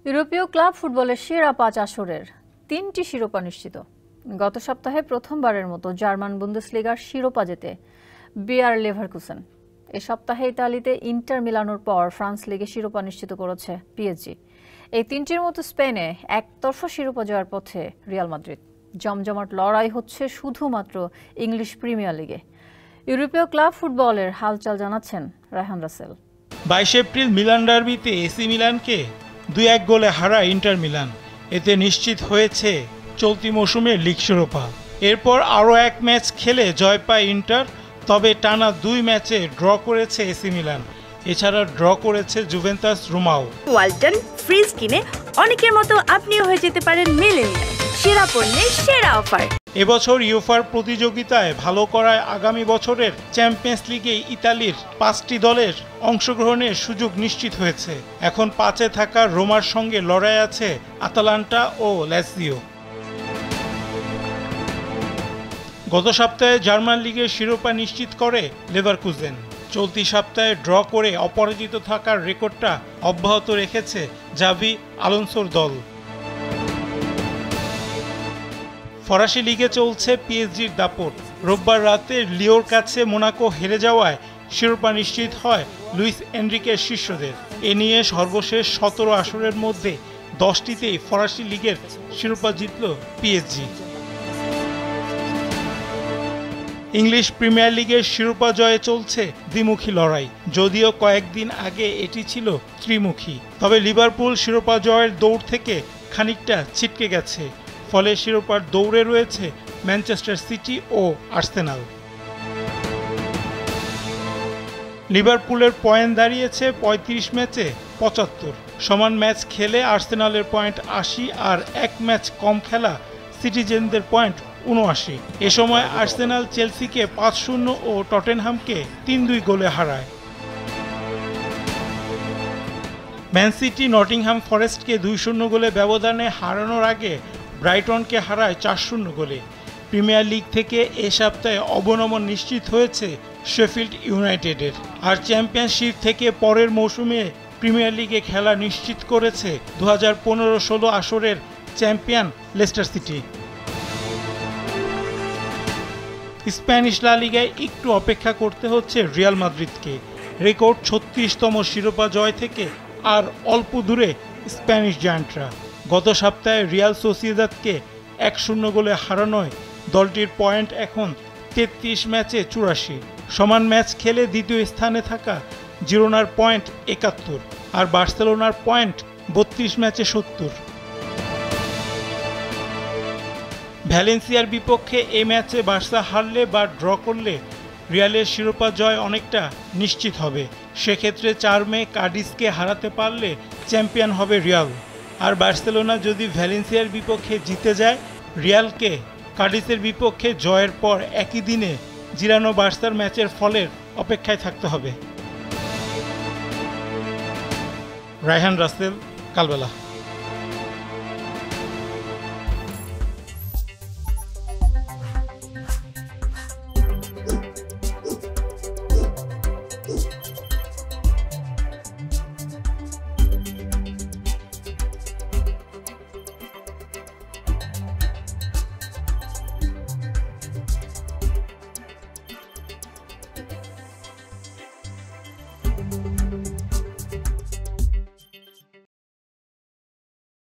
ইউরোপীয় ক্লাব ফুটবলের সেরা ৫ আসরের ৩টি শিরোপা নিশ্চিত। গত সপ্তাহে প্রথমবারের মতো জার্মান বুন্দেসলিগার শিরোপা জেতে বিয়ার লেভারকুসেন। এ সপ্তাহে ইতালিতে ইন্টার মিলানোর পর ফ্রান্স লিগে শিরোপা নিশ্চিত করেছে পিএসজি। এই তিনটির মতো স্পেনে একতরফা শিরোপা জয়ের পথে রিয়াল মাদ্রিদ। জমজমাট লড়াই হচ্ছে শুধুমাত্র ইংলিশ প্রিমিয়ার লিগে। ইউরোপীয় ক্লাব ফুটবলের হালচাল জানাচ্ছেন রায়হান রাসেল। ২২ এপ্রিল মিলান ডার্বিতে এসি মিলানকে ২-১ গোলে হারায় ইন্টার মিলান। এতে নিশ্চিত হয়েছে চলতি মৌসুমের লিগ শিরোপা। এরপর আরও এক ম্যাচ খেলে জয় পায় ইন্টার, তবে টানা ২ ম্যাচে ড্র করেছে এসি মিলান। এছাড়া ড্র করেছে জুভেন্টাস রোমাও। ওয়ালটন ফ্রিজ কিনে অনেকের মতো আপনিও হয়ে যেতে পারেন মিলেনিয়াল। সেরা পণ্যের সেরা অফার। এবছর ইউফার প্রতিযোগিতায় ভালো করায় আগামী বছরের চ্যাম্পিয়ন্স লিগে ইতালির ৫টি দলের অংশগ্রহণের সুযোগ নিশ্চিত হয়েছে। এখন ৫-এ থাকা রোমার সঙ্গে লড়াই আছে আতালান্টা ও ল্যাৎসিও। গত সপ্তাহে জার্মান লিগের শিরোপা নিশ্চিত করে লেভারকুসেন। চলতি সপ্তাহে ড্র করে অপরাজিত থাকার রেকর্ডটা অব্যাহত রেখেছে জাভি আলোনসোর দল। ফরাসি লিগে চলছে পিএসজির দাপট। রোববার রাতে লিওর কাছে মোনাকো হেরে যাওয়ায় শিরোপা নিশ্চিত হয় লুইস এনরিকের শিষ্যদের। এ নিয়ে সর্বশেষ ১৭ আসরের মধ্যে ১০টিতেই ফরাসি লিগের শিরোপা জিতল পিএসজি। ইংলিশ প্রিমিয়ার লিগের শিরোপা জয়ে চলছে দ্বিমুখী লড়াই, যদিও কয়েকদিন আগে এটি ছিল ত্রিমুখী। তবে লিভারপুল শিরোপা জয়ের দৌড় থেকে খানিকটা ছিটকে গেছে। ফলে শিরোপার দৌড়ে রয়েছে ম্যানচেস্টার সিটি ও আর্সেনাল। লিভারপুলের পয়েন্ট দাঁড়িয়েছে ৩৫ ম্যাচে ৭৫। সমান ম্যাচ খেলে আর্সেনালের পয়েন্ট ৮০ আর এক ম্যাচ কম খেলা সিটিজেনদের পয়েন্ট ৭৯। এ সময় আর্সেনাল চেলসিকে ৫-০ ও টটেনহামকে ৩-২ গোলে হারায়। ম্যান সিটি নটিংহাম ফরেস্টকে ২-০ গোলে ব্যবধানে হারানোর আগে ব্রাইটনকে হারায় ৪-০ গোলে। প্রিমিয়ার লিগ থেকে এ সপ্তাহে অবনমন নিশ্চিত হয়েছে শেফিল্ড ইউনাইটেডের। আর চ্যাম্পিয়নশিপ থেকে পরের মৌসুমে প্রিমিয়ার লিগে খেলা নিশ্চিত করেছে ২০১৫-১৬ আসরের চ্যাম্পিয়ন লেস্টার সিটি। স্প্যানিশ লা লিগায় একটু অপেক্ষা করতে হচ্ছে রিয়াল মাদ্রিদকে। রেকর্ড ৩৬তম শিরোপা জয় থেকে আর অল্প দূরে স্প্যানিশ জায়ান্টরা। গত সপ্তাহে রিয়াল সোসিয়েদাদকে ১-০ গোলে হারানোয় দলটির পয়েন্ট এখন ৩৩ ম্যাচে ৮৪। সমান ম্যাচ খেলে দ্বিতীয় স্থানে থাকা জিরোনার পয়েন্ট ৭১ আর বার্সেলোনার পয়েন্ট ৩২ ম্যাচে ৭০। ভ্যালেন্সিয়ার বিপক্ষে এই ম্যাচে বার্সা হারলে বা ড্র করলে রিয়ালের শিরোপা জয় অনেকটা নিশ্চিত হবে। সেক্ষেত্রে ৪ মে কাডিসকে হারাতে পারলে চ্যাম্পিয়ন হবে রিয়াল। আর বার্সেলোনা যদি ভ্যালেন্সিয়ার বিপক্ষে জিতে যায়, রিয়ালকে কাডিসের বিপক্ষে জয়ের পর একই দিনে জিরানো বার্সার ম্যাচের ফলের অপেক্ষায় থাকতে হবে। রায়হান রাসেল, কালবেলা।